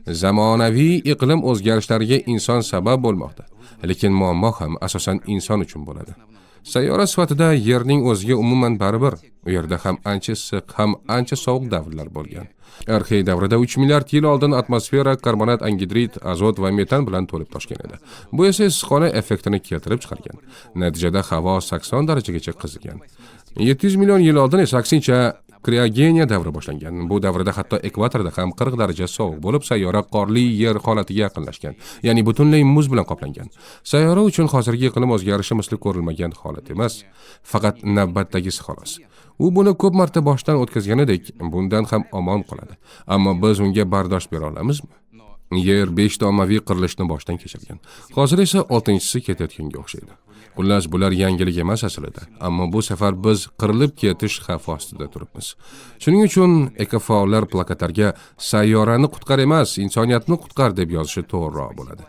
Zamonaviy iqlim o'zgarishlariga inson sabab bo'lmoqda, lekin muammo ham asosan inson uchun bo'ladi. Sayyora sifatida Yerning o'ziga umuman baribir. U yerda ham ancha issiq, ham ancha sovuq davrlar bo'lgan. Arxey davrida 3 milliard yil oldin atmosfera karbonat, angidrid, azot va metan bilan to'lib toshgan edi. Bu esa issiqxona effektini keltirib chiqargan. Natijada havo 80 darajagacha qizigan. 700 million yil oldin esa aksincha kriogeniya davri boshlangan. Bu davrda hatto ekvatorda ham 40 daraja sovuq bo'lib, sayyora qorli yer holatiga yaqinlashgan. Ya'ni butunlay muz bilan qoplangan. Sayyora uchun hozirgi iqlim o'zgarishi misli ko'rilmagan holat emas, faqat navbatdagisi xolos. U buni ko'p marta boshdan o'tkazganidek, bundan ham omon qoladi. Ammo biz unga bardosh bera olamizmi? Yer 5 ta ommaviy qirilishni boshdan kechirgan. Hozir esa 6-chisi ketayotganga o'xshaydi. Xullas, bular yangilik emas aslida, ammo bu safar biz qirilib ketish xavfi ostida turibmiz. Shuning uchun ekofaollar plakatlarga sayyorani qutqar emas, insoniyatni qutqar deb yozishi to'g'riroq bo'ladi.